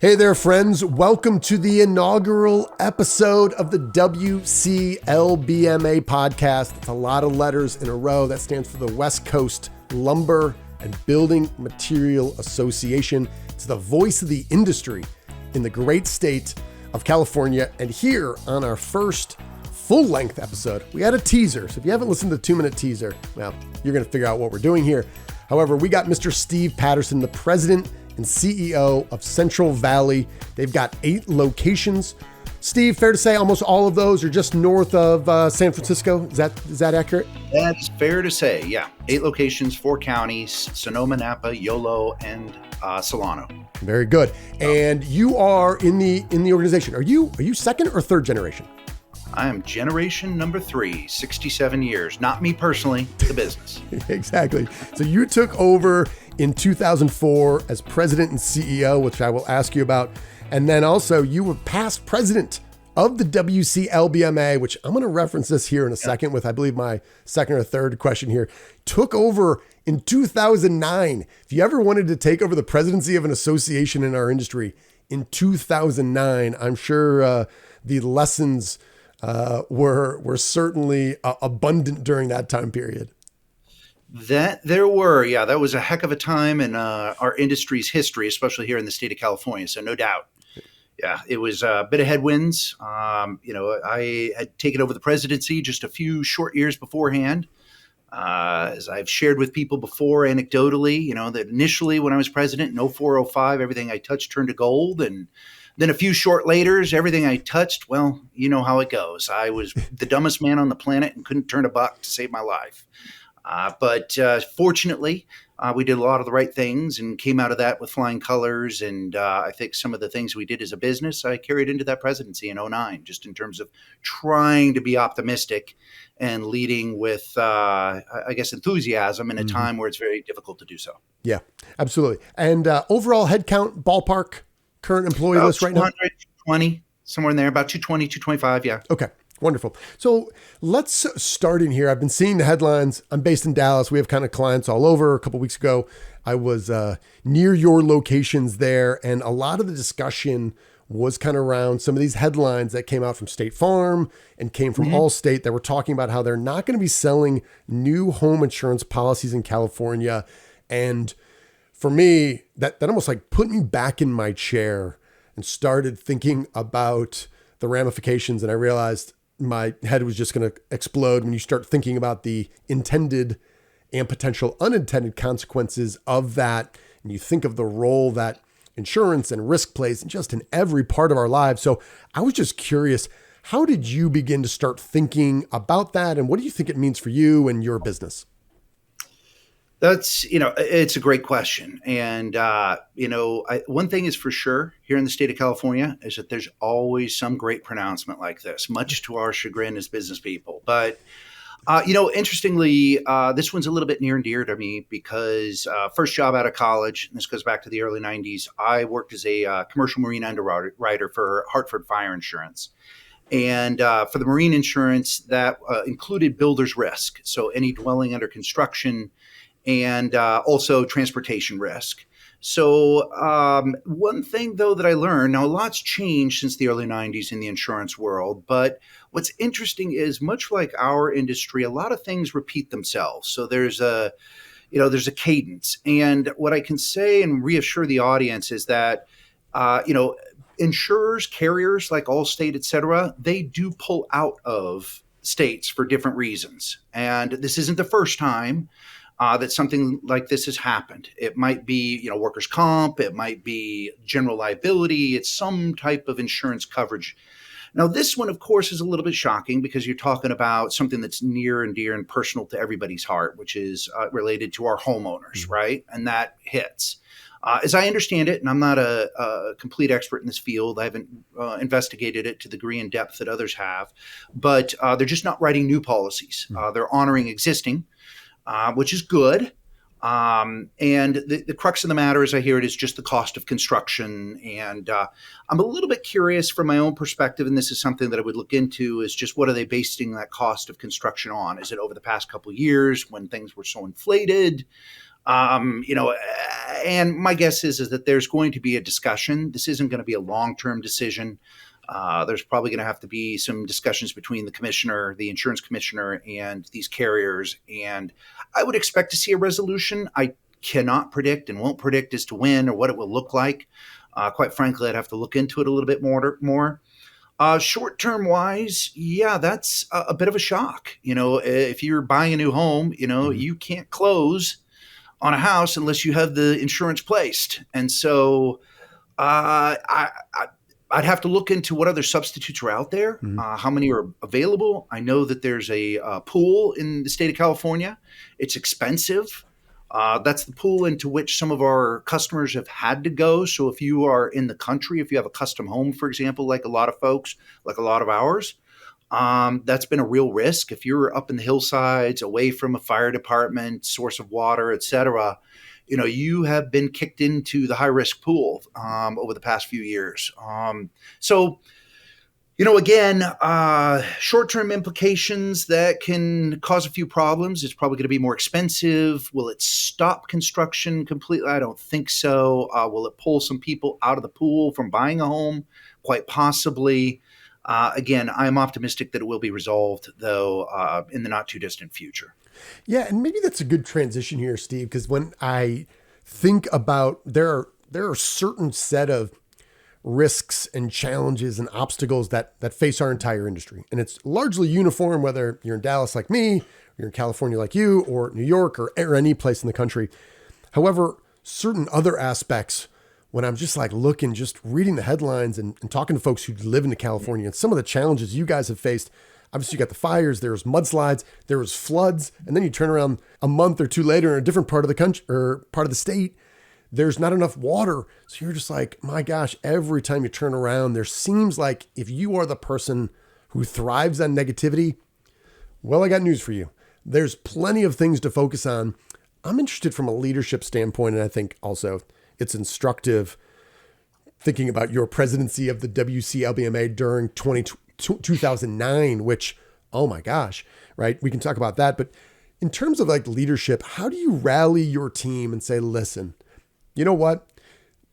Hey there, friends. Welcome to the inaugural episode of the WCLBMA Podcast. It's a lot of letters in a row. That stands for the West Coast Lumber and Building Material Association. It's the voice of the industry in the great state of California. And here on our first full-length episode, we had a teaser. So if you haven't listened to the 2-minute teaser, well, you're going to figure out what we're doing here. However, we got Mr. Steve Patterson, the president and CEO of Central Valley. They've got 8 locations. Steve, fair to say almost all of those are just north of San Francisco. Is that accurate? That's fair to say, yeah. 8 locations, 4 counties, Sonoma, Napa, Yolo, and Solano. Very good. And you are in the organization. Are you second or third generation? I am generation number 3, 67 years. Not me personally, the business. Exactly. So you took over in 2004 as president and CEO, which I will ask you about. And then also you were past president of the WCLBMA, which I'm going to reference this here in a second with, I believe, my second or third question here. Took over in 2009. If you ever wanted to take over the presidency of an association in our industry in 2009, I'm sure the lessons were certainly abundant during that time period. That was a heck of a time in our industry's history, especially here in the state of California. So no doubt. Yeah, it was a bit of headwinds. I had taken over the presidency just a few short years beforehand. As I've shared with people before, anecdotally, that initially when I was president in 04, everything I touched turned to gold. And then a few short laters, everything I touched, well, you know how it goes. I was the dumbest man on the planet and couldn't turn a buck to save my life. But fortunately, we did a lot of the right things and came out of that with flying colors. And I think some of the things we did as a business, I carried into that presidency in 2009, just in terms of trying to be optimistic and leading with, enthusiasm in a time where it's very difficult to do so. Yeah, absolutely. And overall headcount, ballpark, current employee list right now? 220, somewhere in there, about 220, 225, yeah. Okay. Wonderful. So let's start in here. I've been seeing the headlines. I'm based in Dallas. We have kind of clients all over. A couple of weeks ago, I was near your locations there, and a lot of the discussion was kind of around some of these headlines that came out from State Farm and came from Allstate that were talking about how they're not going to be selling new home insurance policies in California. And for me, that almost like put me back in my chair and started thinking about the ramifications. And I realized my head was just going to explode when you start thinking about the intended and potential unintended consequences of that. And you think of the role that insurance and risk plays in every part of our lives. So I was just curious, how did you begin to start thinking about that? And what do you think it means for you and your business? That's, it's a great question. And, one thing is for sure here in the state of California is that there's always some great pronouncement like this, much to our chagrin as business people. But, interestingly, this one's a little bit near and dear to me because first job out of college, and this goes back to the early 90s, I worked as a commercial marine underwriter for Hartford Fire Insurance. And for the marine insurance, that included builder's risk. So any dwelling under construction and also transportation risk. So one thing, though, that I learned, now a lot's changed since the early 90s in the insurance world, but what's interesting is much like our industry, a lot of things repeat themselves. So there's a cadence. And what I can say and reassure the audience is that, insurers, carriers like Allstate, et cetera, they do pull out of states for different reasons. And this isn't the first time that something like this has happened. It might be, workers' comp. It might be general liability. It's some type of insurance coverage. Now, this one, of course, is a little bit shocking because you're talking about something that's near and dear and personal to everybody's heart, which is related to our homeowners, right? And that hits. As I understand it, and I'm not a complete expert in this field, I haven't investigated it to the degree and depth that others have, but they're just not writing new policies. They're honoring existing, which is good. And the crux of the matter, as I hear it, is just the cost of construction. And I'm a little bit curious from my own perspective, and this is something that I would look into, is just what are they basing that cost of construction on? Is it over the past couple of years when things were so inflated? You know, and my guess is that there's going to be a discussion. This isn't going to be a long-term decision. There's probably going to have to be some discussions between the commissioner, the insurance commissioner, and these carriers. And I would expect to see a resolution. I cannot predict and won't predict as to when or what it will look like. Quite frankly, I'd have to look into it a little bit more. Short-term wise, yeah, that's a bit of a shock. You know, if you're buying a new home, you know, you can't close on a house unless you have the insurance placed. And so I'd have to look into what other substitutes are out there, how many are available. I know that there's a pool in the state of California. It's expensive. That's the pool into which some of our customers have had to go. So if you are in the country, if you have a custom home, for example, like a lot of folks, like a lot of ours, that's been a real risk. If you're up in the hillsides, away from a fire department, source of water, et cetera, you know, you have been kicked into the high risk pool over the past few years. So, you know, again, short-term implications that can cause a few problems. It's probably going to be more expensive. Will it stop construction completely? I don't think so. Will it pull some people out of the pool from buying a home? Quite possibly. Again, I'm optimistic that it will be resolved, though, in the not too distant future. Yeah, and maybe that's a good transition here, Steve, because when I think about there are certain set of risks and challenges and obstacles that face our entire industry. And it's largely uniform, whether you're in Dallas like me, or you're in California like you, or New York, or any place in the country. However, certain other aspects, when I'm just like looking, just reading the headlines and talking to folks who live in California and some of the challenges you guys have faced. Obviously, you got the fires, there was mudslides, there was floods, and then you turn around a month or two later in a different part of the country or part of the state, there's not enough water. So you're just like, my gosh, every time you turn around, there seems like if you are the person who thrives on negativity, well, I got news for you. There's plenty of things to focus on. I'm interested from a leadership standpoint, and I think also it's instructive thinking about your presidency of the WCLBMA during 2009, which, oh my gosh, right? We can talk about that. But in terms of like leadership, how do you rally your team and say, listen, you know what?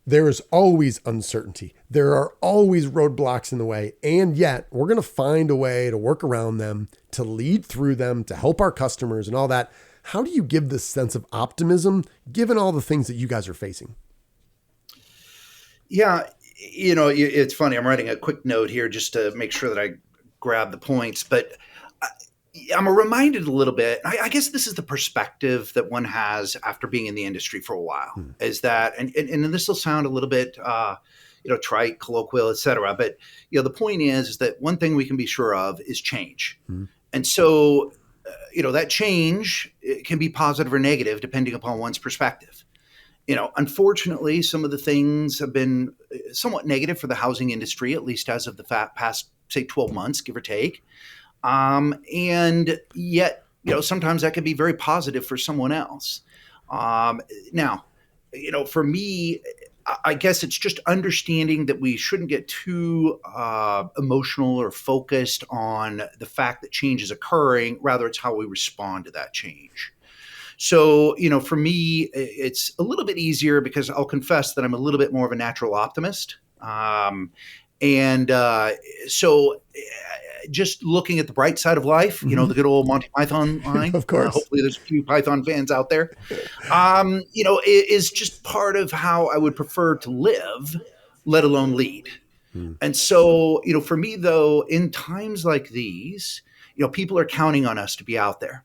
There is always uncertainty. There are always roadblocks in the way. And yet we're going to find a way to work around them, to lead through them, to help our customers and all that. How do you give this sense of optimism given all the things that you guys are facing? Yeah, you know, it's funny. I'm writing a quick note here just to make sure that I grab the points, but I'm reminded a little bit. I guess this is the perspective that one has after being in the industry for a while, is that, and this will sound a little bit, trite, colloquial, et cetera. But, you know, the point is that one thing we can be sure of is change. And so, that change can be positive or negative depending upon one's perspective. You know, unfortunately, some of the things have been somewhat negative for the housing industry, at least as of the past, say, 12 months, give or take. And yet, sometimes that can be very positive for someone else. Now, for me, I guess it's just understanding that we shouldn't get too emotional or focused on the fact that change is occurring. Rather, it's how we respond to that change. So, for me, it's a little bit easier because I'll confess that I'm a little bit more of a natural optimist. So just looking at the bright side of life, the good old Monty Python line. Of course. Hopefully there's a few Python fans out there. Is just part of how I would prefer to live, let alone lead. And so, for me, though, in times like these, people are counting on us to be out there.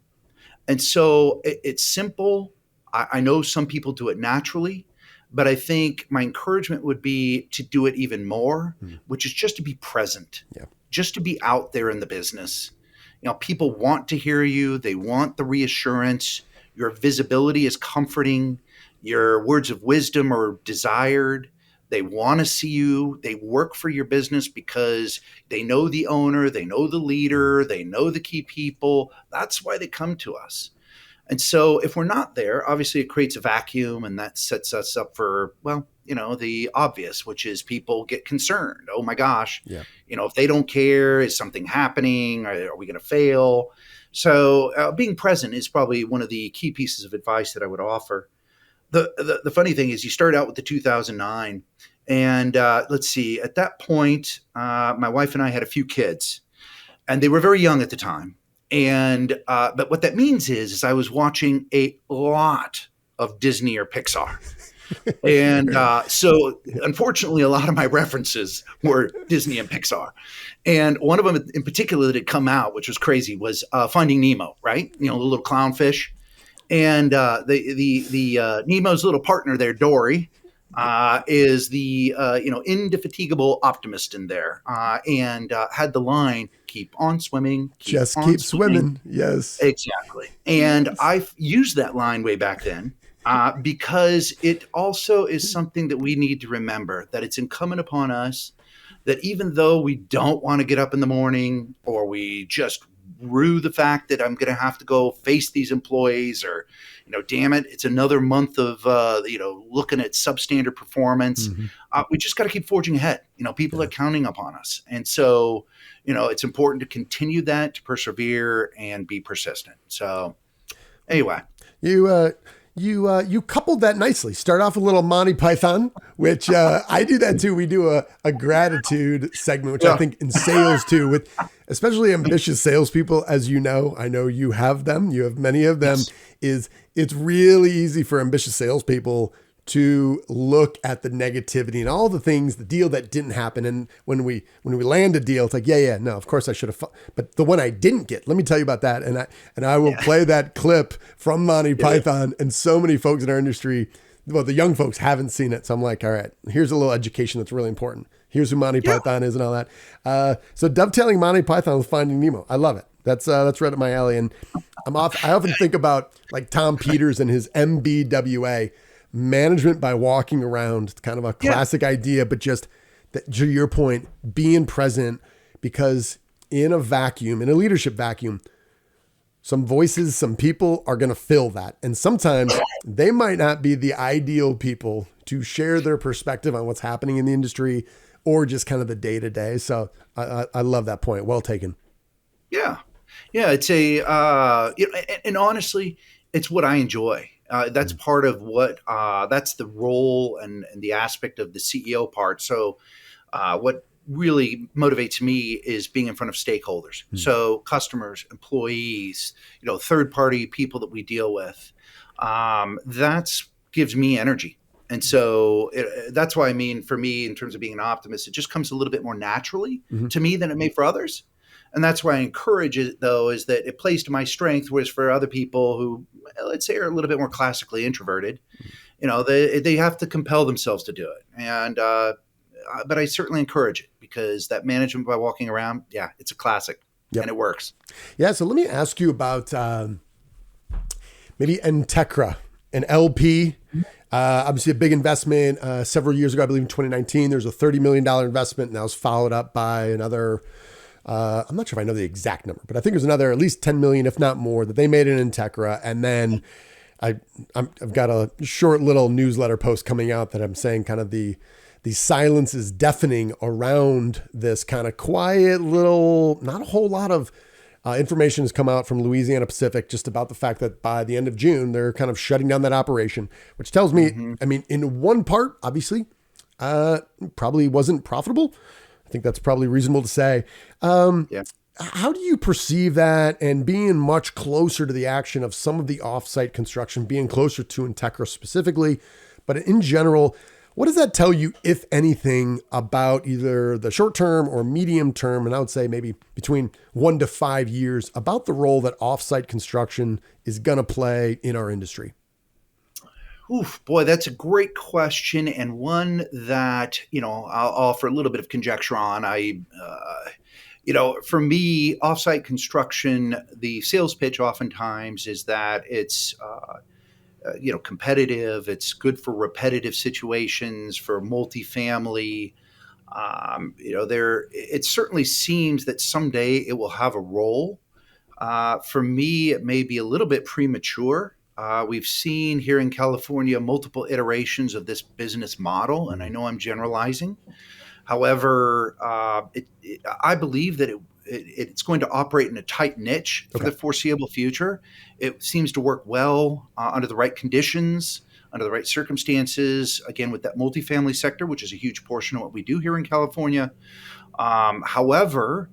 And so it's simple. I know some people do it naturally, but I think my encouragement would be to do it even more, which is just to be present, just to be out there in the business. People want to hear you. They want the reassurance. Your visibility is comforting. Your words of wisdom are desired. They want to see you. They work for your business because they know the owner, they know the leader, they know the key people. That's why they come to us. And so if we're not there, obviously it creates a vacuum, and that sets us up for, the obvious, which is people get concerned. Oh my gosh, if they don't care, is something happening? Are we going to fail? So being present is probably one of the key pieces of advice that I would offer. the funny thing is you start out with the 2009 and let's see, at that point, my wife and I had a few kids and they were very young at the time. And, but what that means is I was watching a lot of Disney or Pixar. And so unfortunately, a lot of my references were Disney and Pixar. And one of them in particular that had come out, which was crazy, was Finding Nemo, right? You know, the little clownfish. And the Nemo's little partner there, Dory, is the indefatigable optimist in there, and had the line, "Keep on swimming, keep swimming." Yes, exactly. And I've used that line way back then. Because it also is something that we need to remember, that it's incumbent upon us that even though we don't want to get up in the morning, or we just rue the fact that I'm going to have to go face these employees, or, damn it, it's another month of, looking at substandard performance. We just got to keep forging ahead. People are counting upon us. And so, it's important to continue that, to persevere and be persistent. So anyway, You coupled that nicely. Start off with a little Monty Python, which I do that too. We do a gratitude segment, which I think in sales too, with especially ambitious salespeople, as you know, I know you have them. You have many of them. Yes. It's really easy for ambitious salespeople to look at the negativity and all the things, the deal that didn't happen. And when we land a deal, it's like, no, of course I should have, but the one I didn't get, let me tell you about that. And I will play that clip from Monty Python, and so many folks in our industry, well, the young folks haven't seen it. So I'm like, all right, here's a little education that's really important. Here's who Monty Python is and all that. So dovetailing Monty Python with Finding Nemo. I love it. That's right up my alley. And I often think about like Tom Peters and his MBWA, management by walking around. It's kind of a classic idea, but just that, to your point, being present, because in a vacuum, in a leadership vacuum, some voices, some people are going to fill that. And sometimes they might not be the ideal people to share their perspective on what's happening in the industry or just kind of the day to day. So I love that point. Well taken. Yeah. It's and honestly, it's what I enjoy. That's part of what, that's the role and the aspect of the CEO part. So what really motivates me is being in front of stakeholders. So customers, employees, third-party people that we deal with. That's gives me energy. And so that's why, for me, in terms of being an optimist, it just comes a little bit more naturally to me than it may for others. And that's why I encourage it, though, is that it plays to my strength, whereas for other people who, let's say, are a little bit more classically introverted, they have to compel themselves to do it. And but I certainly encourage it, because that management by walking around, it's a classic, and it works. Yeah. So let me ask you about maybe Entekra, an LP. Obviously a big investment several years ago, I believe in 2019, there's a $30 million investment, and that was followed up by another, I'm not sure if I know the exact number, but I think there's another at least 10 million, if not more, that they made in Entekra. And then I've got a short little newsletter post coming out that I'm saying kind of the silence is deafening around this kind of quiet little, not a whole lot of information has come out from Louisiana Pacific just about the fact that by the end of June, they're kind of shutting down that operation, which tells me, in one part, obviously, probably wasn't profitable. I think that's probably reasonable to say. How do you perceive that, and being much closer to the action of some of the offsite construction, being closer to Entekra specifically, but in general, what does that tell you, if anything, about either the short term or medium term, and I would say maybe between 1 to 5 years, about the role that offsite construction is going to play in our industry? Oof, boy, that's a great question, and one that, I'll offer a little bit of conjecture on. For me, offsite construction, the sales pitch oftentimes is that it's, competitive. It's good for repetitive situations, for multifamily. It certainly seems that someday it will have a role. For me, it may be a little bit premature. We've seen here in California multiple iterations of this business model, and I know I'm generalizing. However, I believe that it's going to operate in a tight niche for the foreseeable future. It seems to work well under the right conditions. under the right circumstances, again, with that multifamily sector, which is a huge portion of what we do here in California. However,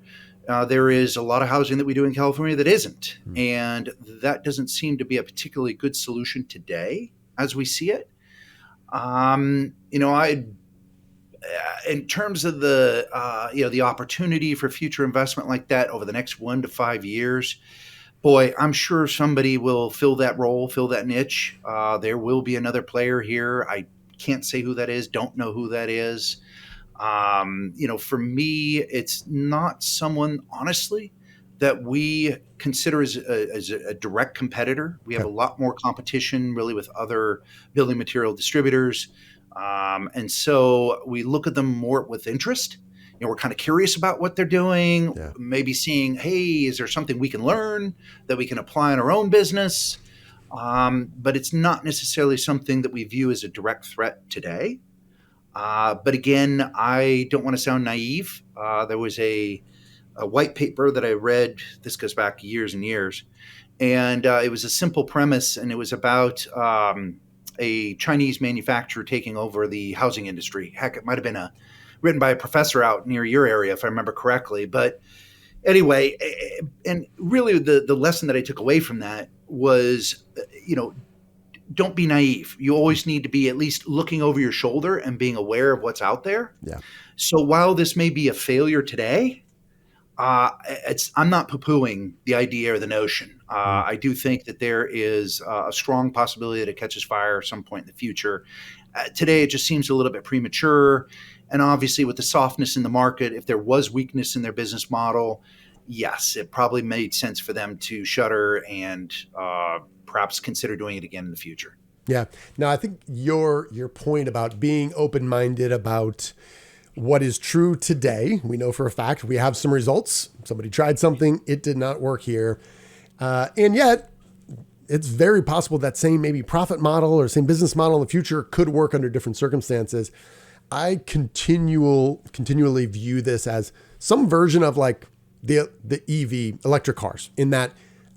there is a lot of housing that we do in California that isn't. And that doesn't seem to be a particularly good solution today as we see it. In terms of the opportunity for future investment like that over the next 1 to 5 years, boy, I'm sure somebody will fill that role, fill that niche. There will be another player here. I can't say who that is. Don't know who that is. For me, it's not someone, honestly, that we consider as a direct competitor. We have a lot more competition really with other building material distributors. And so we look at them more with interest. We're kind of curious about what they're doing, maybe seeing, hey, is there something we can learn that we can apply in our own business? But it's not necessarily something that we view as a direct threat today. But again, I don't want to sound naive. There was a white paper that I read, this goes back years and years, and it was a simple premise, and it was about a Chinese manufacturer taking over the housing industry. Heck, it might have been written by a professor out near your area, if I remember correctly. But anyway, and really the lesson that I took away from that was, don't be naive. You always need to be at least looking over your shoulder and being aware of what's out there. Yeah. So while this may be a failure today, I'm not poo-pooing the idea or the notion. I do think that there is a strong possibility that it catches fire at some point in the future. Today, it just seems a little bit premature. And obviously, with the softness in the market, if there was weakness in their business model, yes, it probably made sense for them to shutter and perhaps consider doing it again in the future. Yeah. Now, I think your point about being open-minded about what is true today, we know for a fact we have some results. Somebody tried something, it did not work here. And yet, it's very possible that same maybe profit model or same business model in the future could work under different circumstances. I continually view this as some version of like the EV electric cars, in that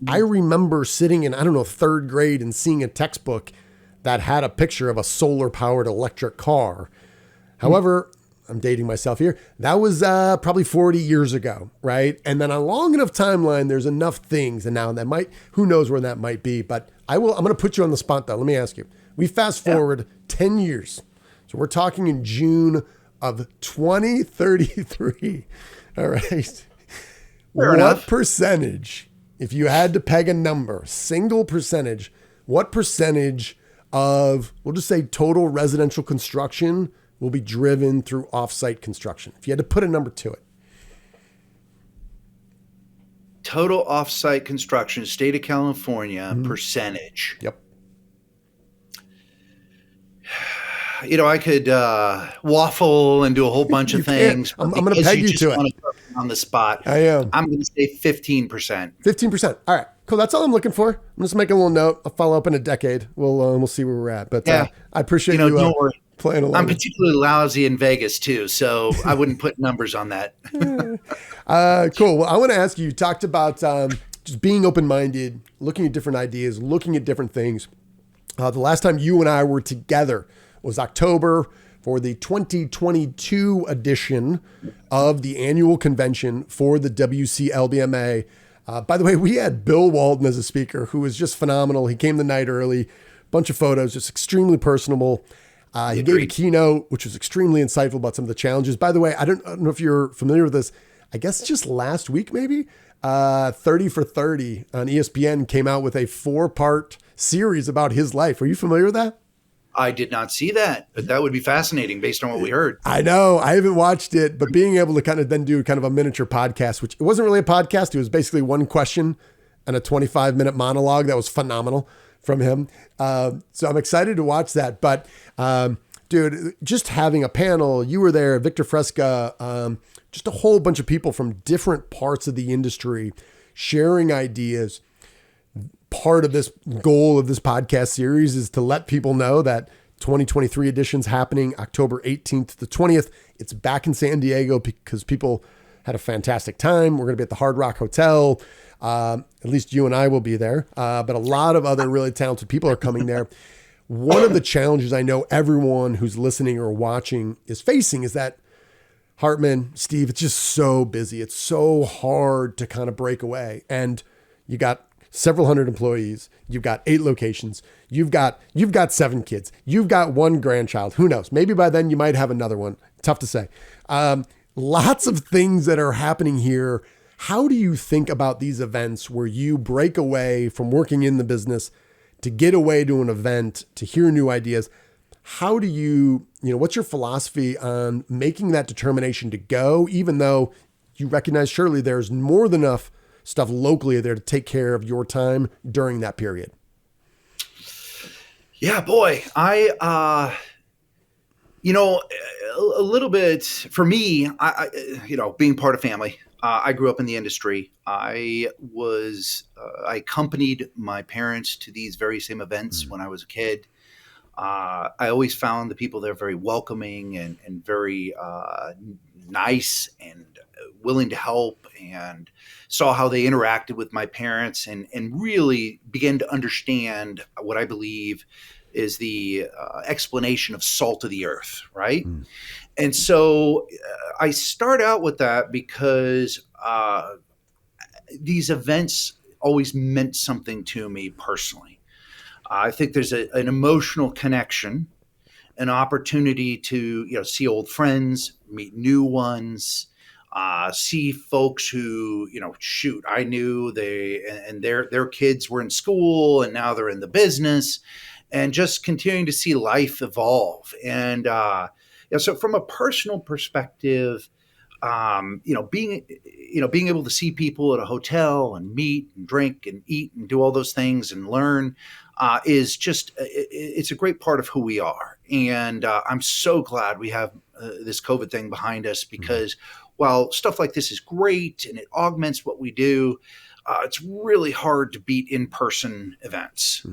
I remember sitting in, third grade and seeing a textbook that had a picture of a solar powered electric car. However, I'm dating myself here. That was probably 40 years ago, right? And then a long enough timeline, there's enough things. And now who knows where that might be, but I'm going to put you on the spot though. Let me ask you, we fast forward 10 years. So we're talking in June of 2033. All right. What percentage, if you had to peg a number, single percentage, what percentage of, we'll just say total residential construction will be driven through offsite construction? If you had to put a number to it. Total offsite construction, state of California, percentage. Yep. I could waffle and do a whole bunch of things. I'm going to peg you to it. On the spot. I am. I'm going to say 15%. 15%. All right, cool. That's all I'm looking for. I'm just making a little note. I'll follow up in a decade. We'll see where we're at. But I appreciate you playing along. I'm particularly lousy in Vegas too, so I wouldn't put numbers on that. Cool. Well, I want to ask you talked about just being open-minded, looking at different ideas, looking at different things. The last time you and I were together was October for the 2022 edition of the annual convention for the WCLBMA. By the way, we had Bill Walton as a speaker, who was just phenomenal. He came the night early, bunch of photos, just extremely personable. He gave a keynote, which was extremely insightful about some of the challenges. By the way, I don't know if you're familiar with this. I guess just last week, maybe 30 for 30 on ESPN came out with a 4-part series about his life. Are you familiar with that? I did not see that, but that would be fascinating based on what we heard. I know. I haven't watched it, but being able to kind of then do kind of a miniature podcast, which it wasn't really a podcast. It was basically one question and a 25-minute monologue. That was phenomenal from him. So I'm excited to watch that. But dude, just having a panel, you were there, Victor Fresca, just a whole bunch of people from different parts of the industry sharing ideas. Part of this goal of this podcast series is to let people know that 2023 edition's happening October 18th to the 20th. It's back in San Diego because people had a fantastic time. We're going to be at the Hard Rock Hotel. At least you and I will be there. But a lot of other really talented people are coming there. one of the challenges I know everyone who's listening or watching is facing is that, Hartmann, Steve, it's just so busy. It's so hard to kind of break away. And you got several hundred employees. You've got 8 locations. You've got 7 kids. You've got 1 grandchild. Who knows? Maybe by then you might have another one. Tough to say. Lots of things that are happening here. How do you think about these events where you break away from working in the business to get away to an event, to hear new ideas? How do you what's your philosophy on making that determination to go, even though you recognize surely there's more than enough stuff locally there to take care of your time during that period? Yeah, boy, a little bit for me, being part of family, I grew up in the industry. I accompanied my parents to these very same events when I was a kid. I always found the people there very welcoming and very nice and willing to help, and saw how they interacted with my parents and really began to understand what I believe is the explanation of salt of the earth, right? And so I start out with that because these events always meant something to me personally. I think there's an emotional connection, an opportunity to see old friends, meet new ones, see folks who I knew their kids were in school and now they're in the business, and just continuing to see life evolve. And so from a personal perspective, being able to see people at a hotel and meet and drink and eat and do all those things and learn is just, it's a great part of who we are. And I'm so glad we have this COVID thing behind us, because while stuff like this is great and it augments what we do, it's really hard to beat in-person events.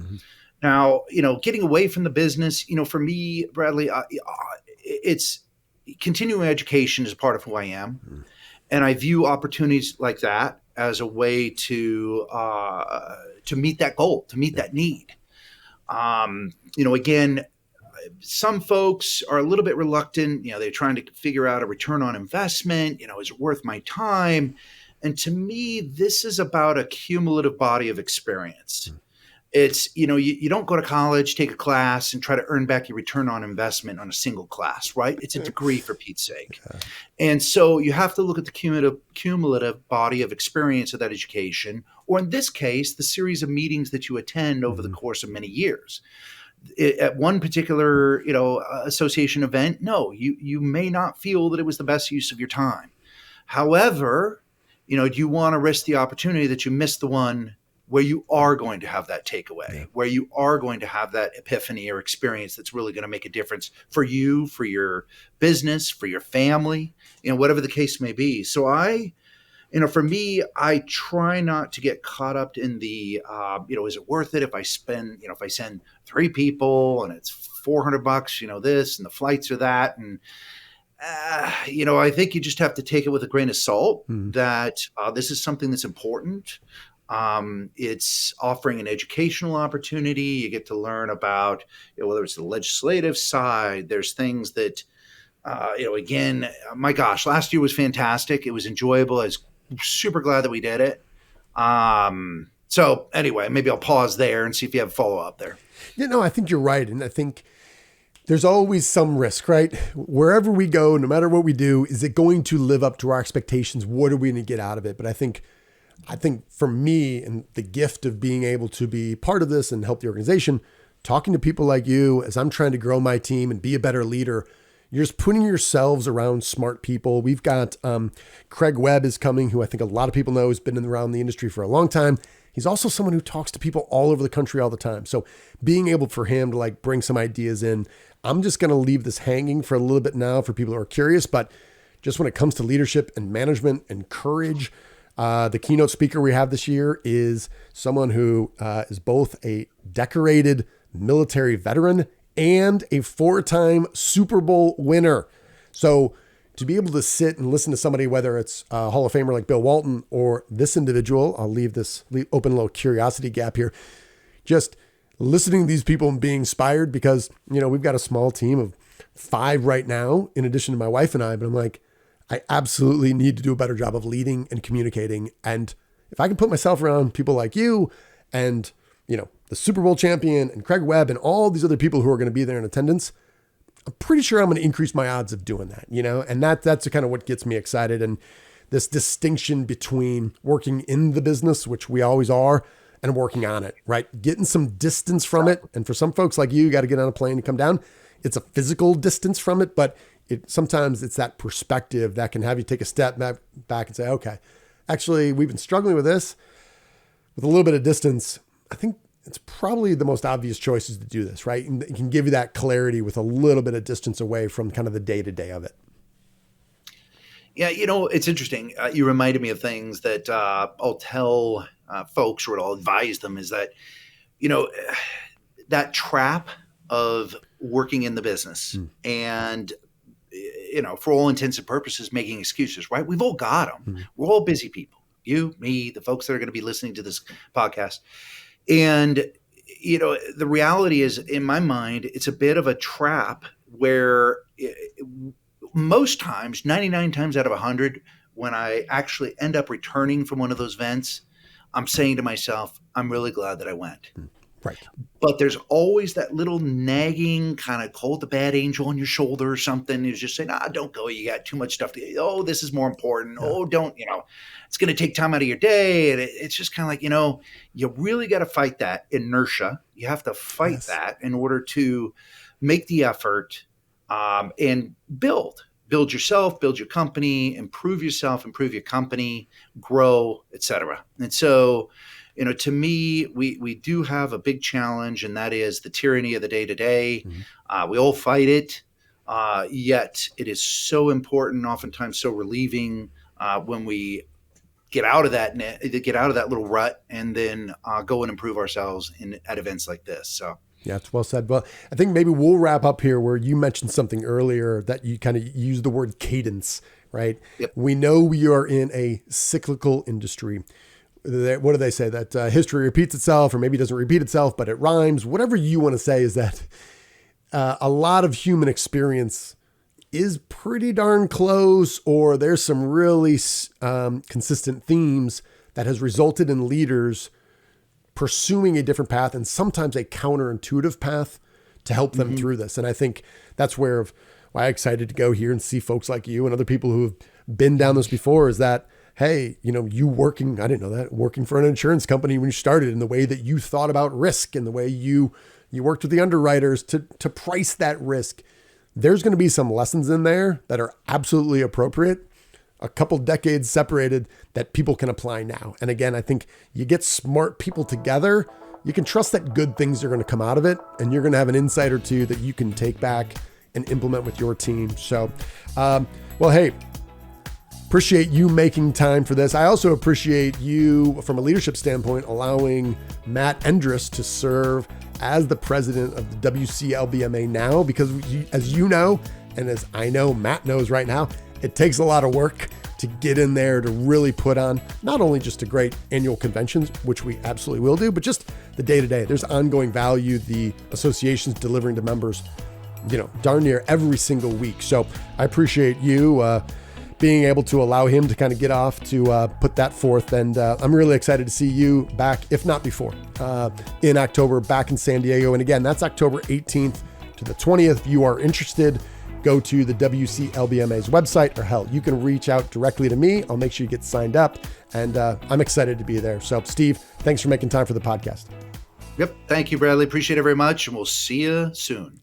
Now, getting away from the business, for me, Bradley, it's continuing education is part of who I am. And I view opportunities like that as a way to meet that goal, to meet that need. Again, some folks are a little bit reluctant. They're trying to figure out a return on investment. Is it worth my time? And to me, this is about a cumulative body of experience. It's, you don't go to college, take a class, and try to earn back your return on investment on a single class, right? It's a degree, for Pete's sake. And so you have to look at the cumulative body of experience of that education, or in this case, the series of meetings that you attend over the course of many years. At one particular, association event, no, you may not feel that it was the best use of your time. However, do you want to risk the opportunity that you missed the one where you are going to have that takeaway, where you are going to have that epiphany or experience that's really going to make a difference for you, for your business, for your family, whatever the case may be. So for me, I try not to get caught up in the, is it worth it if I spend, if I send 3 people and it's $400, this and the flights are that. And, I think you just have to take it with a grain of salt that this is something that's important. It's offering an educational opportunity. You get to learn about, whether it's the legislative side, there's things that, again, my gosh, last year was fantastic. It was enjoyable. I was super glad that we did it. So anyway, maybe I'll pause there and see if you have a follow up there. I think you're right. And I think there's always some risk, right? Wherever we go, no matter what we do, is it going to live up to our expectations? What are we going to get out of it? But I think for me, and the gift of being able to be part of this and help the organization, talking to people like you as I'm trying to grow my team and be a better leader, you're just putting yourselves around smart people. We've got Craig Webb is coming, who I think a lot of people know has been around the industry for a long time. He's also someone who talks to people all over the country all the time. So being able for him to bring some ideas in, I'm just going to leave this hanging for a little bit now for people who are curious, but just when it comes to leadership and management and courage, the keynote speaker we have this year is someone who is both a decorated military veteran and a 4-time Super Bowl winner. So to be able to sit and listen to somebody, whether it's a Hall of Famer like Bill Walton or this individual, I'll leave this open a little curiosity gap here. Just listening to these people and being inspired because, we've got a small team of 5 right now, in addition to my wife and I, but I'm like, I absolutely need to do a better job of leading and communicating. And if I can put myself around people like you and, the Super Bowl champion and Craig Webb and all these other people who are going to be there in attendance, I'm pretty sure I'm going to increase my odds of doing that, and that's kind of what gets me excited. And this distinction between working in the business, which we always are, and working on it, right? Getting some distance from it. And for some folks like you got to get on a plane and come down. It's a physical distance from it, but sometimes it's that perspective that can have you take a step back and say, okay, actually, we've been struggling with this. With a little bit of distance, I think it's probably the most obvious choices to do this, right? And it can give you that clarity with a little bit of distance away from kind of the day-to-day of it. Yeah, it's interesting. You reminded me of things that I'll tell folks, or I'll advise them, is that, that trap of working in the business and, for all intents and purposes, making excuses, right? We've all got them. We're all busy people. You, me, the folks that are going to be listening to this podcast. And, the reality is, in my mind, it's a bit of a trap where most times, 99 times out of 100, when I actually end up returning from one of those events, I'm saying to myself, I'm really glad that I went. Right. But there's always that little nagging kind of call the bad angel on your shoulder or something. Who's just saying, don't go. You got too much stuff to, this is more important. Yeah. Don't, it's going to take time out of your day. And it's just kind of like, you really got to fight that inertia. You have to fight that in order to make the effort and build yourself, build your company, improve yourself, improve your company, grow, et cetera. And so, to me, we do have a big challenge, and that is the tyranny of the day-to-day. We all fight it, yet it is so important, oftentimes so relieving when we get out of that little rut, and then go and improve ourselves at events like this. So. Yeah, it's well said. Well, I think maybe we'll wrap up here where you mentioned something earlier that you kind of used the word cadence, right? Yep. We know we are in a cyclical industry. What do they say? That history repeats itself, or maybe doesn't repeat itself, but it rhymes. Whatever you want to say is that a lot of human experience is pretty darn close, or there's some really consistent themes that has resulted in leaders pursuing a different path, and sometimes a counterintuitive path to help them through this. And I think that's why I'm excited to go here and see folks like you and other people who have been down this before, is that, hey, you working, I didn't know that, working for an insurance company when you started, and the way that you thought about risk and the way you worked with the underwriters to price that risk. There's going to be some lessons in there that are absolutely appropriate, a couple decades separated, that people can apply now. And again, I think you get smart people together, you can trust that good things are going to come out of it, and you're going to have an insight or two that you can take back and implement with your team. So, well, hey, appreciate you making time for this. I also appreciate you, from a leadership standpoint, allowing Matt Endress to serve as the president of the WCLBMA now, because as you know, and as I know, Matt knows right now, it takes a lot of work to get in there to really put on not only just a great annual conventions, which we absolutely will do, but just the day-to-day. There's ongoing value the association's delivering to members, darn near every single week. So I appreciate you being able to allow him to kind of get off to put that forth. And I'm really excited to see you back, if not before, in October, back in San Diego. And again, that's October 18th to the 20th. If you are interested, go to the WCLBMA's website, or hell, you can reach out directly to me. I'll make sure you get signed up, and I'm excited to be there. So Steve, thanks for making time for the podcast. Yep. Thank you, Bradley. Appreciate it very much. And we'll see you soon.